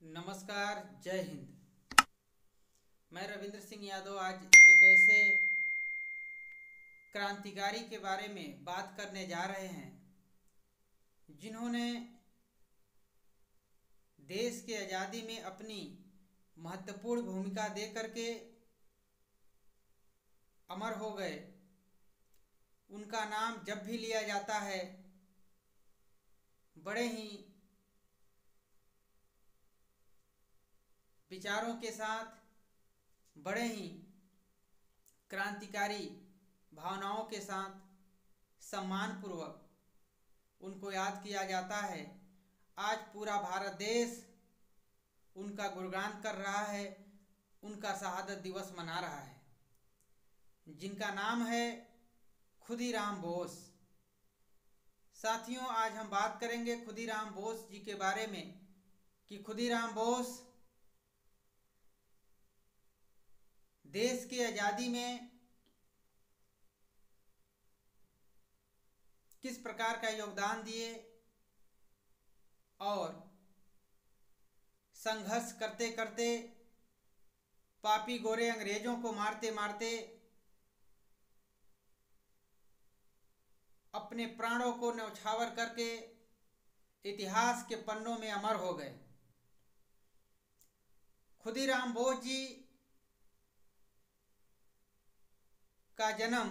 नमस्कार, जय हिंद। मैं रविंद्र सिंह यादव आज एक ऐसे क्रांतिकारी के बारे में बात करने जा रहे हैं जिन्होंने देश की आज़ादी में अपनी महत्वपूर्ण भूमिका दे करके अमर हो गए। उनका नाम जब भी लिया जाता है बड़े ही विचारों के साथ, बड़े ही क्रांतिकारी भावनाओं के साथ सम्मानपूर्वक उनको याद किया जाता है। आज पूरा भारत देश उनका गुणगान कर रहा है, उनका शहादत दिवस मना रहा है, जिनका नाम है खुदीराम बोस। साथियों, आज हम बात करेंगे खुदीराम बोस जी के बारे में कि खुदीराम बोस देश की आज़ादी में किस प्रकार का योगदान दिए और संघर्ष करते करते, पापी गोरे अंग्रेजों को मारते मारते अपने प्राणों को न्यौछावर करके इतिहास के पन्नों में अमर हो गए। खुदीराम बोस जी का जन्म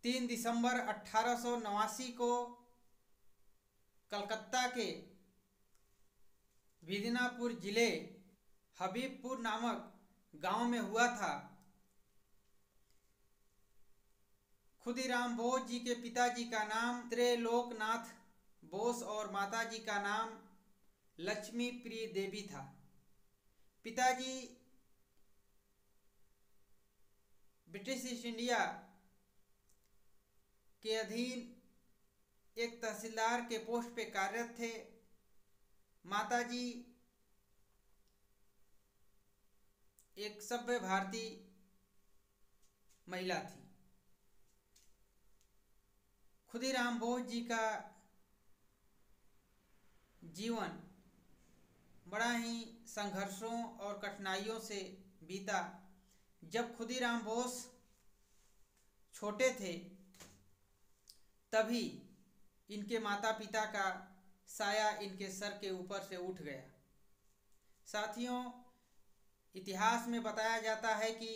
3 दिसंबर 1889 को कलकत्ता के मिदनापुर जिले हबीबपुर नामक गांव में हुआ था। खुदीराम बोस जी के पिताजी का नाम त्रैलोकनाथ बोस और माताजी का नाम लक्ष्मी प्रिय देवी था। पिताजी ब्रिटिश ईस्ट इंडिया के अधीन एक तहसीलदार के पोस्ट पे कार्यरत थे। माताजी एक सभ्य भारतीय महिला थी। खुदीराम बोस जी का जीवन बड़ा ही संघर्षों और कठिनाइयों से बीता। जब खुदीराम बोस छोटे थे तभी इनके माता पिता का साया इनके सर के ऊपर से उठ गया। साथियों, इतिहास में बताया जाता है कि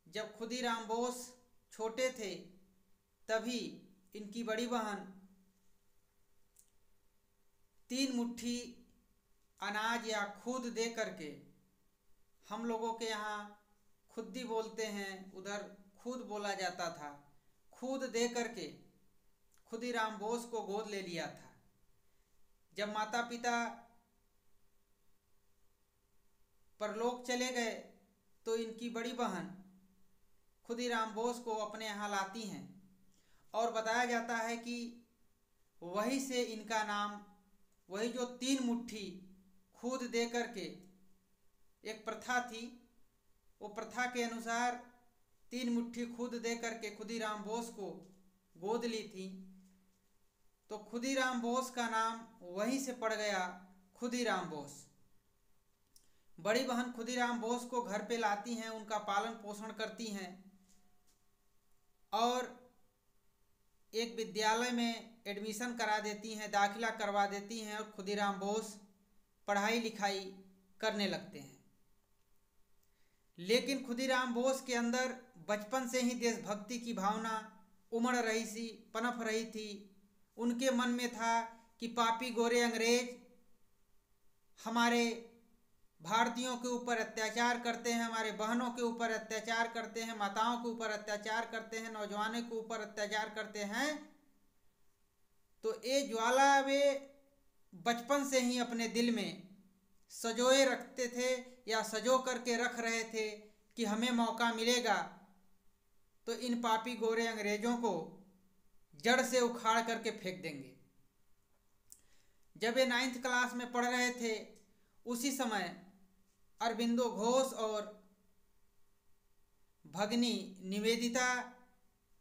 जब खुदीराम बोस छोटे थे तभी इनकी बड़ी बहन 3 मुट्ठी अनाज या खूद दे करके, हम लोगों के यहाँ खुद्दी बोलते हैं, उधर खूद बोला जाता था, खूद दे करके खुदीराम बोस को गोद ले लिया था। जब माता पिता परलोक चले गए तो इनकी बड़ी बहन खुदीराम बोस को अपने यहाँ लाती हैं और बताया जाता है कि वहीं से इनका नाम, वही जो 3 मुट्ठी खूद दे करके एक प्रथा थी, वो प्रथा के अनुसार 3 मुट्ठी खूद दे करके खुदीराम बोस को गोद ली थी। तो खुदीराम बोस का नाम वहीं से पड़ गया खुदीराम बोस। बड़ी बहन खुदीराम बोस को घर पे लाती हैं, उनका पालन पोषण करती हैं और एक विद्यालय में एडमिशन करा देती हैं, दाखिला करवा देती हैं और खुदीराम बोस पढ़ाई लिखाई करने लगते हैं। लेकिन खुदीराम बोस के अंदर बचपन से ही देशभक्ति की भावना उमड़ रही सी, पनप रही थी। उनके मन में था कि पापी गोरे अंग्रेज हमारे भारतीयों के ऊपर अत्याचार करते हैं, हमारे बहनों के ऊपर अत्याचार करते हैं, माताओं के ऊपर अत्याचार करते हैं, नौजवानों के ऊपर अत्याचार करते हैं। तो ये ज्वाला वे बचपन से ही अपने दिल में सजोए रखते थे या सजो करके रख रहे थे कि हमें मौका मिलेगा तो इन पापी गोरे अंग्रेजों को जड़ से उखाड़ करके फेंक देंगे। जब ये 9th क्लास में पढ़ रहे थे उसी समय अरबिंदो घोष और भगनी निवेदिता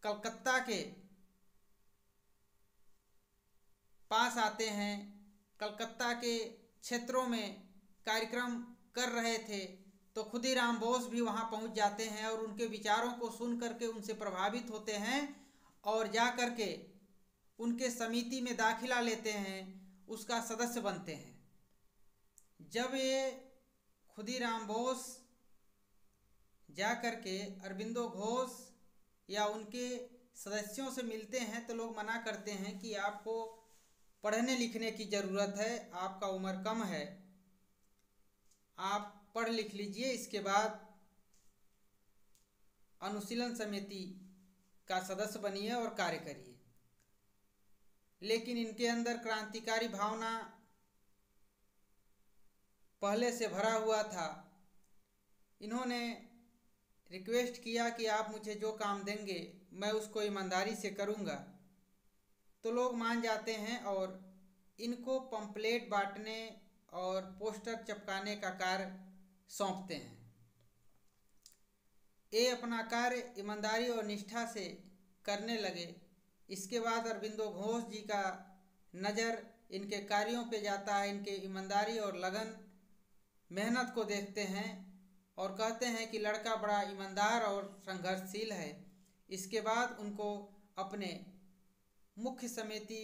कलकत्ता के पास आते हैं, कलकत्ता के क्षेत्रों में कार्यक्रम कर रहे थे, तो खुदीराम बोस भी वहाँ पहुँच जाते हैं और उनके विचारों को सुन करके उनसे प्रभावित होते हैं और जा कर के उनके समिति में दाखिला लेते हैं, उसका सदस्य बनते हैं। जब ये खुदीराम बोस जा कर के अरबिंदो घोष या उनके सदस्यों से मिलते हैं तो लोग मना करते हैं कि आपको पढ़ने लिखने की ज़रूरत है, आपका उम्र कम है, आप पढ़ लिख लीजिए, इसके बाद अनुशीलन समिति का सदस्य बनिए और कार्य करिए। लेकिन इनके अंदर क्रांतिकारी भावना पहले से भरा हुआ था। इन्होंने रिक्वेस्ट किया कि आप मुझे जो काम देंगे मैं उसको ईमानदारी से करूँगा, तो लोग मान जाते हैं और इनको पंपलेट बांटने और पोस्टर चिपकाने का कार्य सौंपते हैं। ये अपना कार्य ईमानदारी और निष्ठा से करने लगे। इसके बाद अरबिंदो घोष जी का नज़र इनके कार्यों पे जाता है, इनके ईमानदारी और लगन मेहनत को देखते हैं और कहते हैं कि लड़का बड़ा ईमानदार और संघर्षशील है। इसके बाद उनको अपने मुख्य समिति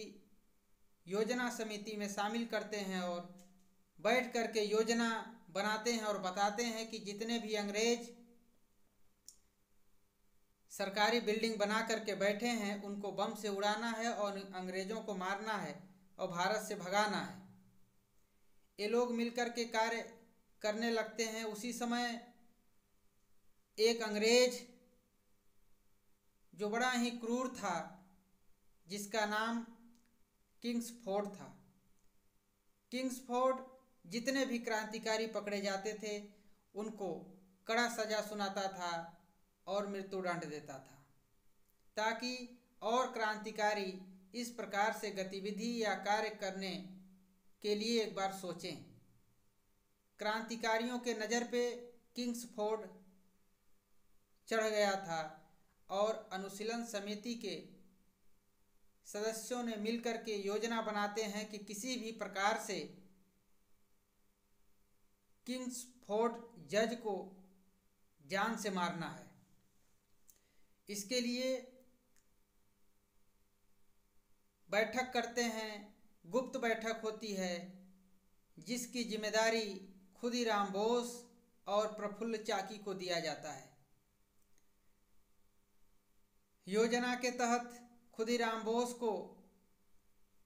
योजना समिति में शामिल करते हैं और बैठ कर के योजना बनाते हैं और बताते हैं कि जितने भी अंग्रेज सरकारी बिल्डिंग बना करके बैठे हैं उनको बम से उड़ाना है और अंग्रेज़ों को मारना है और भारत से भगाना है। ये लोग मिलकर के कार्य करने लगते हैं। उसी समय एक अंग्रेज जो बड़ा ही क्रूर था, जिसका नाम किंग्सफोर्ड था। किंग्सफोर्ड जितने भी क्रांतिकारी पकड़े जाते थे उनको कड़ा सजा सुनाता था और मृत्युदंड देता था, ताकि और क्रांतिकारी इस प्रकार से गतिविधि या कार्य करने के लिए एक बार सोचें। क्रांतिकारियों के नज़र पे किंग्सफोर्ड चढ़ गया था और अनुशीलन समिति के सदस्यों ने मिलकर के योजना बनाते हैं कि किसी भी प्रकार से किंग्सफोर्ड जज को जान से मारना है। इसके लिए बैठक करते हैं, गुप्त बैठक होती है, जिसकी जिम्मेदारी खुदीराम बोस और प्रफुल्ल चाकी को दिया जाता है। योजना के तहत खुदीराम बोस को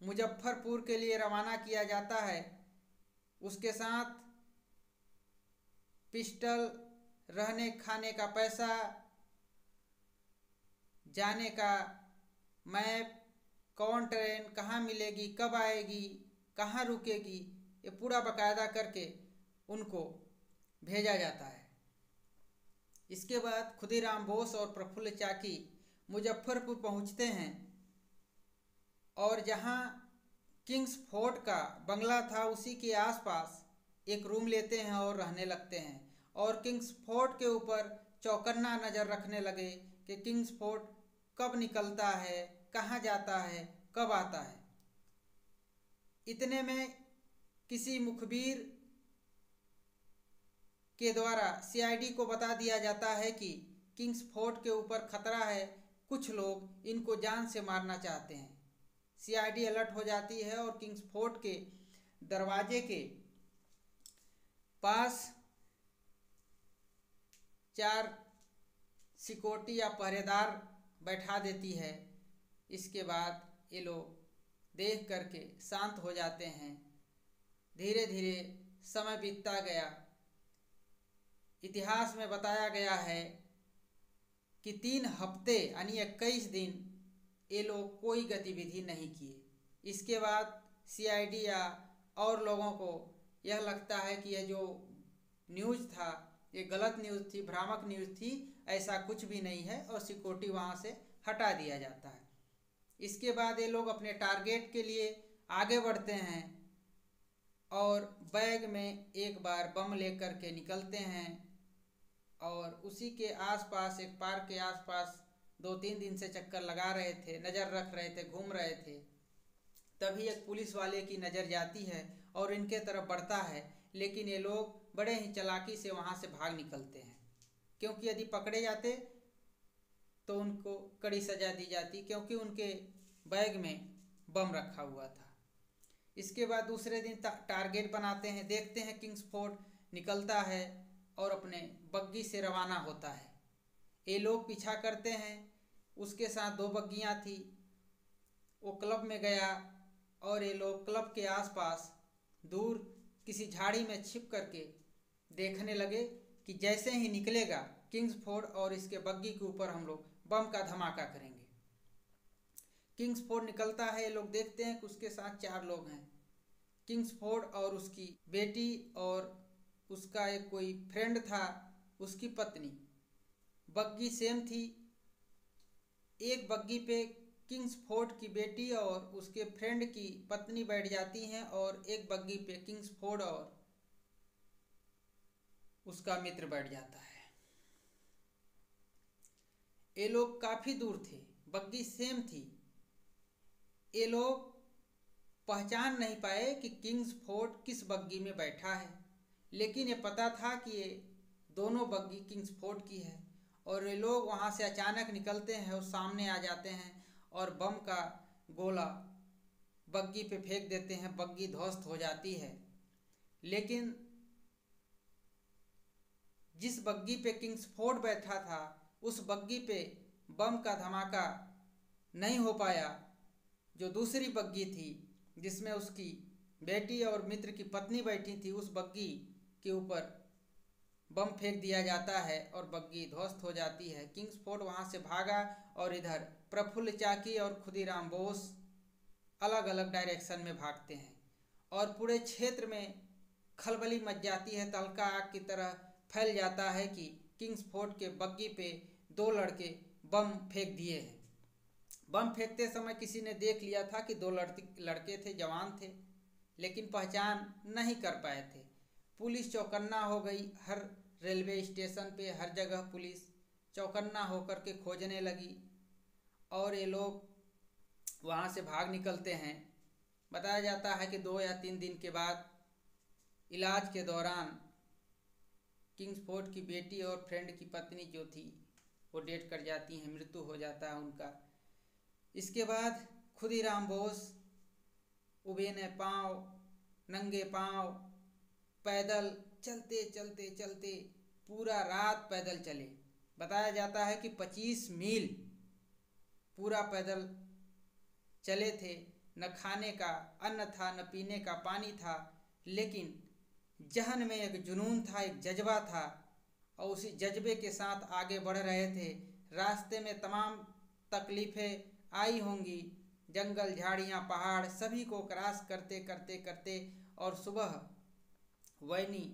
मुजफ्फरपुर के लिए रवाना किया जाता है। उसके साथ पिस्टल, रहने खाने का पैसा, जाने का मैप, कौन ट्रेन कहाँ मिलेगी, कब आएगी, कहाँ रुकेगी, ये पूरा बकायदा करके उनको भेजा जाता है। इसके बाद खुदीराम बोस और प्रफुल्ल चाकी मुजफ्फरपुर पहुंचते हैं और जहां किंग्सफोर्ड का बंगला था उसी के आसपास एक रूम लेते हैं और रहने लगते हैं और किंग्सफोर्ड के ऊपर चौकन्ना नज़र रखने लगे कि किंग्सफोर्ड कब निकलता है, कहाँ जाता है, कब आता है। इतने में किसी मुखबिर के द्वारा सीआईडी को बता दिया जाता है कि किंग्सफोर्ड के ऊपर खतरा है, कुछ लोग इनको जान से मारना चाहते हैं। सीआईडी अलर्ट हो जाती है और किंग्सफोर्ड के दरवाजे के पास 4 सिक्योरिटी या पहरेदार बैठा देती है। इसके बाद ये लोग देख करके शांत हो जाते हैं। धीरे धीरे समय बीतता गया। इतिहास में बताया गया है कि 3 हफ्ते यानी 21 दिन ये लोग कोई गतिविधि नहीं किए। इसके बाद सीआईडी या और लोगों को यह लगता है कि यह जो न्यूज़ था ये गलत न्यूज़ थी, भ्रामक न्यूज़ थी, ऐसा कुछ भी नहीं है और सिक्योरिटी वहाँ से हटा दिया जाता है। इसके बाद ये लोग अपने टारगेट के लिए आगे बढ़ते हैं और बैग में एक बार बम लेकर के निकलते हैं और उसी के आसपास एक पार्क के आसपास 2-3 दिन से चक्कर लगा रहे थे, नज़र रख रहे थे, घूम रहे थे। तभी एक पुलिस वाले की नज़र जाती है और इनके तरफ बढ़ता है, लेकिन ये लोग बड़े ही चालाकी से वहाँ से भाग निकलते हैं, क्योंकि यदि पकड़े जाते तो उनको कड़ी सज़ा दी जाती, क्योंकि उनके बैग में बम रखा हुआ था। इसके बाद दूसरे दिन टारगेट बनाते हैं, देखते हैं किंग्सफोर्ड निकलता है और अपने बग्गी से रवाना होता है। ये लोग पीछा करते हैं, उसके साथ 2 बग्गियाँ थी। वो क्लब में गया और ये लोग क्लब के आसपास दूर किसी झाड़ी में छिप करके देखने लगे कि जैसे ही निकलेगा किंग्सफोर्ड और इसके बग्गी के ऊपर हम लोग बम का धमाका करेंगे। किंग्सफोर्ड निकलता है, ये लोग देखते हैं कि उसके साथ 4 लोग हैं, किंग्सफोर्ड और उसकी बेटी और उसका एक कोई फ्रेंड था, उसकी पत्नी। बग्गी सेम थी, एक बग्गी पे किंग्सफोर्ड की बेटी और उसके फ्रेंड की पत्नी बैठ जाती हैं और एक बग्गी पे किंग्सफोर्ड और उसका मित्र बैठ जाता है। ये लोग काफ़ी दूर थे, बग्गी सेम थी। ये लोग पहचान नहीं पाए कि किंग्सफोर्ड किस बग्गी में बैठा है, लेकिन ये पता था कि ये दोनों बग्गी किंग्सफोर्ड की है। और ये लोग वहाँ से अचानक निकलते हैं और सामने आ जाते हैं और बम का गोला बग्गी पे फेंक देते हैं, बग्गी ध्वस्त हो जाती है। लेकिन जिस बग्गी पे किंग्सफोर्ड बैठा था उस बग्गी पे बम का धमाका नहीं हो पाया। जो दूसरी बग्गी थी जिसमें उसकी बेटी और मित्र की पत्नी बैठी थी, उस बग्गी के ऊपर बम फेंक दिया जाता है और बग्गी ध्वस्त हो जाती है। किंग्सफोर्ड वहाँ से भागा और इधर प्रफुल्ल चाकी और खुदीराम बोस अलग अलग डायरेक्शन में भागते हैं और पूरे क्षेत्र में खलबली मच जाती है, तहलका आग की तरह फैल जाता है कि किंग्सफोर्ड के बग्गी पे 2 लड़के बम फेंक दिए हैं। बम फेंकते समय किसी ने देख लिया था कि 2 लड़के थे, जवान थे, लेकिन पहचान नहीं कर पाए थे। पुलिस चौकन्ना हो गई, हर रेलवे स्टेशन पे हर जगह पुलिस चौकन्ना होकर के खोजने लगी और ये लोग वहाँ से भाग निकलते हैं। बताया जाता है कि 2 या 3 दिन के बाद इलाज के दौरान किंग्सफोर्ड की बेटी और फ्रेंड की पत्नी जो थी वो डेथ कर जाती हैं, मृत्यु हो जाता है उनका। इसके बाद खुदीराम बोस उबेने पाँव, नंगे पाँव पैदल चलते चलते चलते पूरा रात पैदल चले। बताया जाता है कि 25 मील पूरा पैदल चले थे। न खाने का अन्न था, न पीने का पानी था, लेकिन जहन में एक जुनून था, एक जज्बा था और उसी जज्बे के साथ आगे बढ़ रहे थे। रास्ते में तमाम तकलीफ़ें आई होंगी, जंगल, झाड़ियाँ, पहाड़ सभी को क्रॉस करते करते करते और सुबह वैनी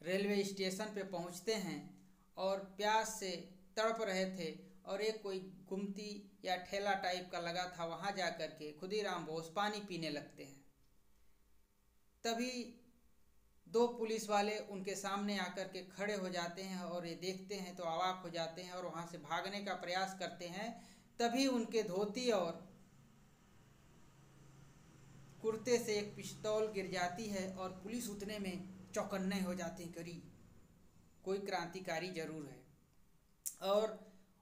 रेलवे स्टेशन पे पहुंचते हैं और प्यास से तड़प रहे थे और एक कोई गुमती या ठेला टाइप का लगा था, वहाँ जा कर के खुदीराम बोस पानी पीने लगते हैं। तभी 2 पुलिस वाले उनके सामने आकर के खड़े हो जाते हैं और ये देखते हैं तो अवाक हो जाते हैं और वहाँ से भागने का प्रयास करते हैं। तभी उनके धोती और कुर्ते से एक पिस्तौल गिर जाती है और पुलिस उतने में चौकन्ने हो जाते हैं, करी कोई क्रांतिकारी जरूर है। और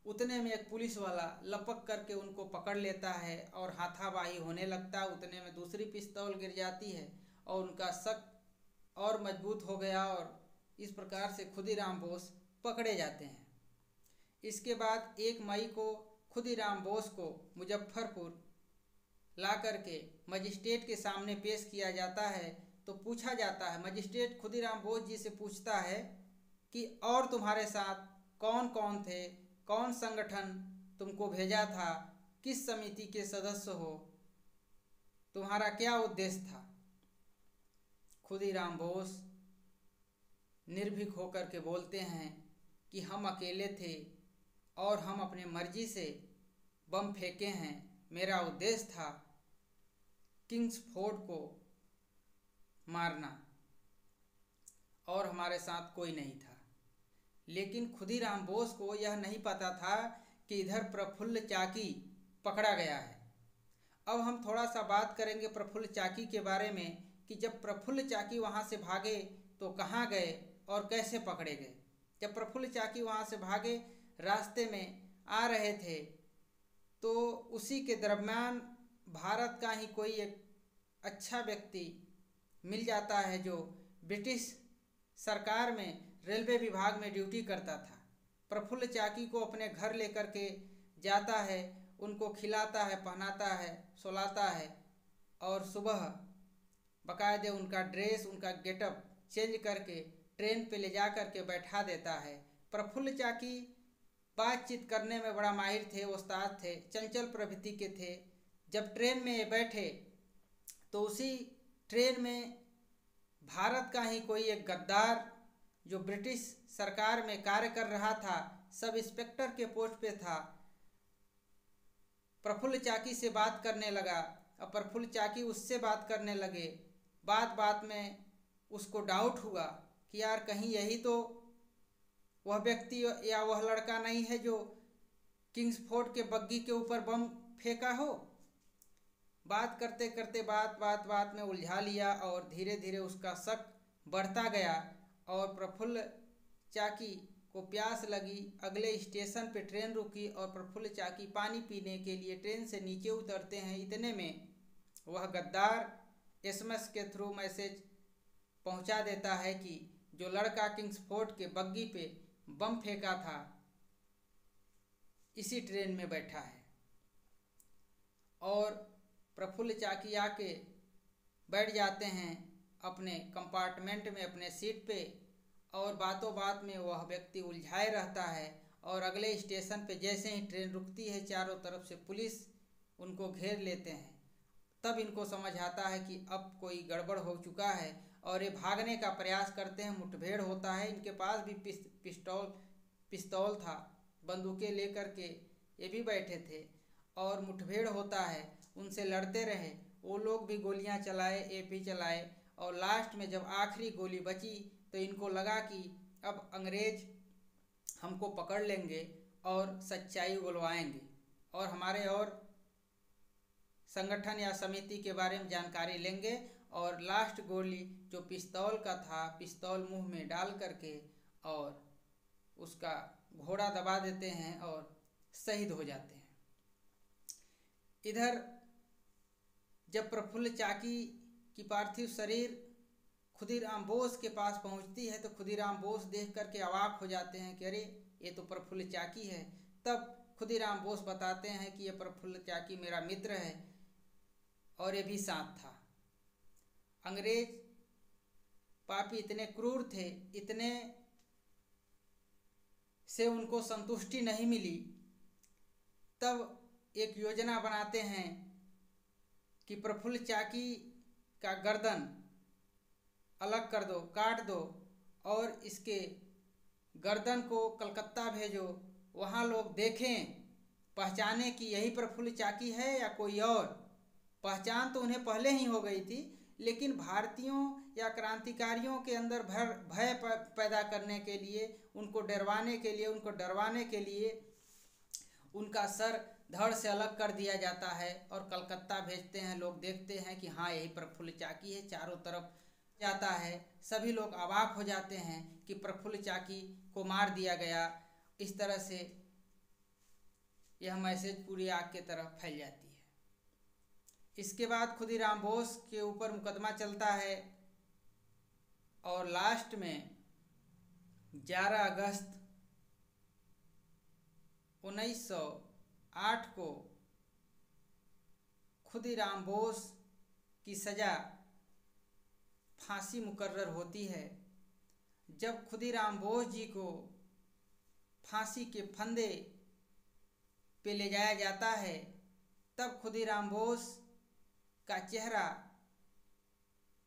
उतने में एक पुलिस वाला लपक करके उनको पकड़ लेता है और हाथापाई होने लगता है। उतने में दूसरी पिस्तौल गिर जाती है और उनका शक और मजबूत हो गया और इस प्रकार से खुदीराम बोस पकड़े जाते हैं। इसके बाद 1 मई को खुदीराम बोस को मुजफ्फरपुर ला करके मजिस्ट्रेट के सामने पेश किया जाता है। तो पूछा जाता है, मजिस्ट्रेट खुदीराम बोस जी से पूछता है कि और तुम्हारे साथ कौन कौन थे, कौन संगठन तुमको भेजा था, किस समिति के सदस्य हो, तुम्हारा क्या उद्देश्य था। खुदीराम बोस निर्भीक होकर के बोलते हैं कि हम अकेले थे और हम अपने मर्जी से बम फेंके हैं, मेरा उद्देश्य था किंग्सफोर्ड को मारना और हमारे साथ कोई नहीं था। लेकिन खुदीराम बोस को यह नहीं पता था कि इधर प्रफुल्ल चाकी पकड़ा गया है अब हम थोड़ा सा बात करेंगे प्रफुल्ल चाकी के बारे में कि जब प्रफुल्ल चाकी वहाँ से भागे तो कहाँ गए और कैसे पकड़े गए। जब प्रफुल्ल चाकी वहाँ से भागे, रास्ते में आ रहे थे, तो उसी के दरम्यान भारत का ही कोई एक अच्छा व्यक्ति मिल जाता है जो ब्रिटिश सरकार में रेलवे विभाग में ड्यूटी करता था। प्रफुल्ल चाकी को अपने घर लेकर के जाता है, उनको खिलाता है, पहनाता है, सुलाता है और सुबह बाकायदे उनका ड्रेस, उनका गेटअप चेंज करके ट्रेन पे ले जा कर के बैठा देता है। प्रफुल्ल चाकी बातचीत करने में बड़ा माहिर थे, उस्ताद थे, चंचल प्रवृत्ति के थे। जब ट्रेन में बैठे तो उसी ट्रेन में भारत का ही कोई एक गद्दार जो ब्रिटिश सरकार में कार्य कर रहा था, सब इंस्पेक्टर के पोस्ट पे था, प्रफुल्ल चाकी से बात करने लगा और प्रफुल्ल चाकी उससे बात करने लगे। बात बात में उसको डाउट हुआ कि यार कहीं यही तो वह व्यक्ति या वह लड़का नहीं है जो किंग्सफोर्ड के बग्गी के ऊपर बम फेंका हो। बात करते करते बात में उलझा लिया और धीरे धीरे उसका शक बढ़ता गया और प्रफुल्ल चाकी को प्यास लगी। अगले स्टेशन पे ट्रेन रुकी और प्रफुल्ल चाकी पानी पीने के लिए ट्रेन से नीचे उतरते हैं। इतने में वह गद्दार एसएमएस के थ्रू मैसेज पहुंचा देता है कि जो लड़का किंग्सफोर्ड के बग्गी पे बम फेंका था इसी ट्रेन में बैठा है। और प्रफुल्ल चाकी आके बैठ जाते हैं अपने कंपार्टमेंट में, अपने सीट पे, और बातों बात में वह व्यक्ति उलझाए रहता है। और अगले स्टेशन पे जैसे ही ट्रेन रुकती है, चारों तरफ से पुलिस उनको घेर लेते हैं। तब इनको समझ आता है कि अब कोई गड़बड़ हो चुका है और ये भागने का प्रयास करते हैं। मुठभेड़ होता है, इनके पास भी पिस्तौल था, बंदूकें लेकर के ये भी बैठे थे और मुठभेड़ होता है। उनसे लड़ते रहे, वो लोग भी गोलियां चलाए, ये भी चलाए और लास्ट में जब आखिरी गोली बची तो इनको लगा कि अब अंग्रेज हमको पकड़ लेंगे और सच्चाई उगलवाएंगे और हमारे और संगठन या समिति के बारे में जानकारी लेंगे। और लास्ट गोली जो पिस्तौल का था, पिस्तौल मुंह में डाल करके और उसका घोड़ा दबा देते हैं और शहीद हो जाते हैं। इधर जब प्रफुल्ल चाकी की पार्थिव शरीर खुदीराम बोस के पास पहुंचती है तो खुदीराम बोस देख करके अवाक हो जाते हैं कि अरे ये तो प्रफुल्ल चाकी है। तब खुदीराम बोस बताते हैं कि ये प्रफुल्ल चाकी मेरा मित्र है और ये भी साथ था। अंग्रेज पापी इतने क्रूर थे, इतने से उनको संतुष्टि नहीं मिली। तब एक योजना बनाते हैं कि प्रफुल्ल चाकी का गर्दन अलग कर दो, काट दो और इसके गर्दन को कलकत्ता भेजो, वहाँ लोग देखें, पहचाने कि यही प्रफुल्ल चाकी है या कोई और। पहचान तो उन्हें पहले ही हो गई थी, लेकिन भारतीयों या क्रांतिकारियों के अंदर भय पैदा करने के लिए, उनको डरवाने के लिए उनका सर धड़ से अलग कर दिया जाता है और कलकत्ता भेजते हैं। लोग देखते हैं कि हाँ यही प्रफुल्ल चाकी है, चारों तरफ जाता है, सभी लोग अवाक हो जाते हैं कि प्रफुल्ल चाकी को मार दिया गया। इस तरह से यह मैसेज पूरी आग की तरफ फैल जाती है। इसके बाद खुदीराम बोस के ऊपर मुकदमा चलता है और लास्ट में 11 अगस्त 1908 को खुदीराम बोस की सज़ा फांसी मुकर्रर होती है। जब खुदीराम बोस जी को फांसी के फंदे पे ले जाया जाता है तब खुदीराम बोस का चेहरा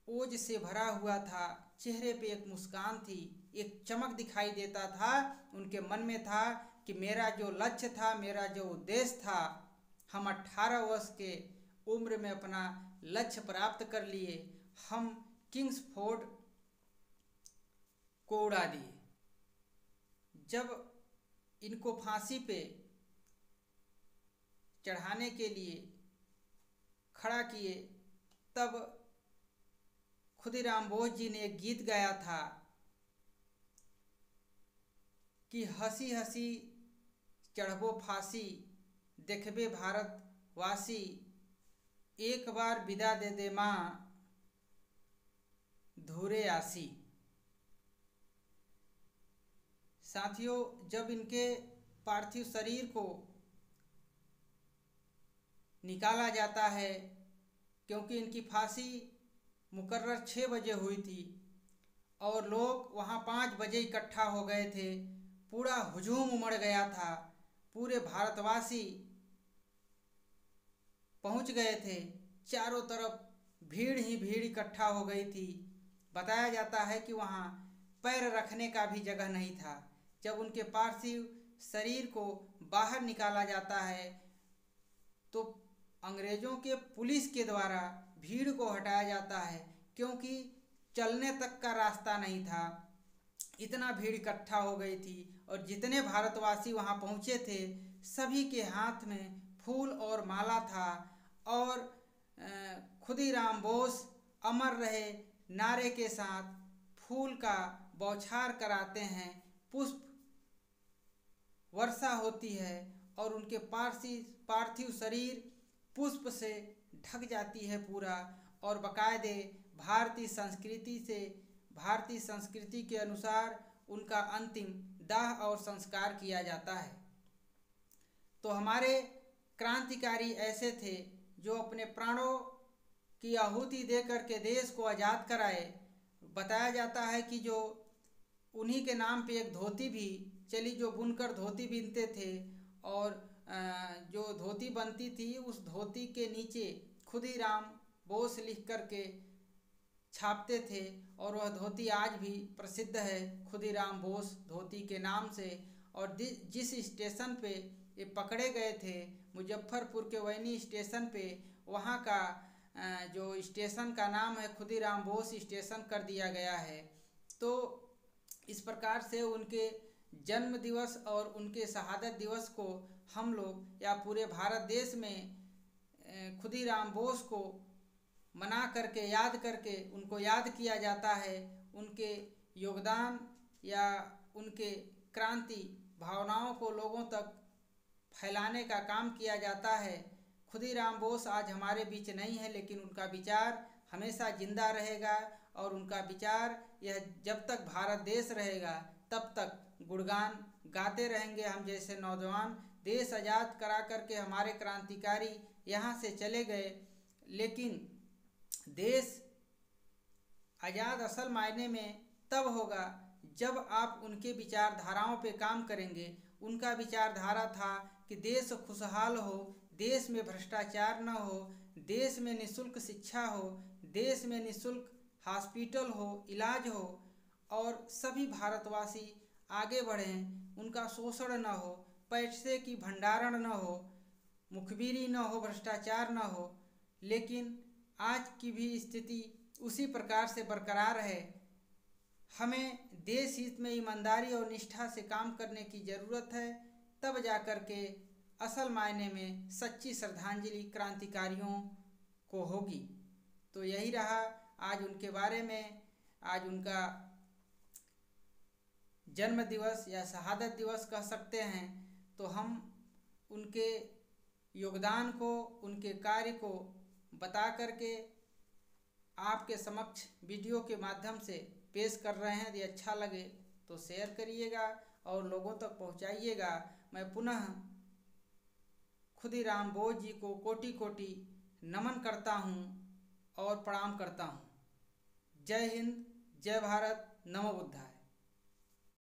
ओज से भरा हुआ था, चेहरे पे एक मुस्कान थी, एक चमक दिखाई देता था। उनके मन में था कि मेरा जो लक्ष्य था, मेरा जो उद्देश्य था, हम 18 वर्ष के उम्र में अपना लक्ष्य प्राप्त कर लिए, हम किंग्सफोर्ड को उड़ा दिए। जब इनको फांसी पे चढ़ाने के लिए खड़ा किए, तब खुदीराम बोस जी ने एक गीत गाया था कि हंसी हंसी चढ़बो फांसी, देखबे भारतवासी, एक बार विदा दे दे माँ धूरे आसी। साथियों, जब इनके पार्थिव शरीर को निकाला जाता है, क्योंकि इनकी फांसी मुकर्रर 6 बजे हुई थी और लोग वहाँ 5 बजे इकट्ठा हो गए थे, पूरा हुजूम उमड़ गया था, पूरे भारतवासी पहुँच गए थे, चारों तरफ भीड़ ही भीड़ इकट्ठा हो गई थी। बताया जाता है कि वहाँ पैर रखने का भी जगह नहीं था। जब उनके पार्थिव शरीर को बाहर निकाला जाता है तो अंग्रेज़ों के पुलिस के द्वारा भीड़ को हटाया जाता है, क्योंकि चलने तक का रास्ता नहीं था, इतना भीड़ इकट्ठा हो गई थी। और जितने भारतवासी वहाँ पहुँचे थे, सभी के हाथ में फूल और माला था और खुदीराम बोस अमर रहे नारे के साथ फूल का बौछार कराते हैं, पुष्प वर्षा होती है और उनके पार्थिव शरीर पुष्प से ढक जाती है पूरा। और बाकायदे भारतीय संस्कृति के अनुसार उनका अंतिम दाह और संस्कार किया जाता है। तो हमारे क्रांतिकारी ऐसे थे जो अपने प्राणों की आहुति दे करके देश को आज़ाद कराए। बताया जाता है कि जो उन्हीं के नाम पे एक धोती भी चली, जो बुनकर धोती बीनते थे, और जो धोती बनती थी उस धोती के नीचे खुदीराम बोस लिख करके छापते थे, और वह धोती आज भी प्रसिद्ध है खुदीराम बोस धोती के नाम से। और जिस स्टेशन पे ये पकड़े गए थे, मुजफ्फरपुर के वैनी स्टेशन पे, वहाँ का जो स्टेशन का नाम है खुदीराम बोस स्टेशन कर दिया गया है। तो इस प्रकार से उनके जन्म दिवस और उनके शहादत दिवस को हम लोग या पूरे भारत देश में खुदीराम बोस को मना करके, याद करके उनको याद किया जाता है। उनके योगदान या उनके क्रांति भावनाओं को लोगों तक फैलाने का काम किया जाता है। खुदीराम बोस आज हमारे बीच नहीं है, लेकिन उनका विचार हमेशा जिंदा रहेगा और उनका विचार यह जब तक भारत देश रहेगा तब तक गुणगान गाते रहेंगे हम जैसे नौजवान। देश आज़ाद करा करके हमारे क्रांतिकारी यहाँ से चले गए, लेकिन देश आज़ाद असल मायने में तब होगा जब आप उनके विचारधाराओं पे काम करेंगे। उनका विचारधारा था कि देश खुशहाल हो, देश में भ्रष्टाचार न हो, देश में निःशुल्क शिक्षा हो, देश में निःशुल्क हॉस्पिटल हो, इलाज हो और सभी भारतवासी आगे बढ़ें, उनका शोषण न हो, पैसे की भंडारण न हो, मुखबिरी न हो, भ्रष्टाचार न हो। लेकिन आज की भी स्थिति उसी प्रकार से बरकरार है। हमें देश हित में ईमानदारी और निष्ठा से काम करने की ज़रूरत है, तब जाकर के असल मायने में सच्ची श्रद्धांजलि क्रांतिकारियों को होगी। तो यही रहा आज उनके बारे में। आज उनका जन्म दिवस या शहादत दिवस कह सकते हैं। तो हम उनके योगदान को, उनके कार्य को बता करके आपके समक्ष वीडियो के माध्यम से पेश कर रहे हैं। यदि अच्छा लगे तो शेयर करिएगा और लोगों तक पहुंचाइएगा। मैं पुनः खुदीराम बोस जी को कोटि कोटि नमन करता हूं और प्रणाम करता हूं। जय हिंद, जय भारत, नमो बुद्धाय।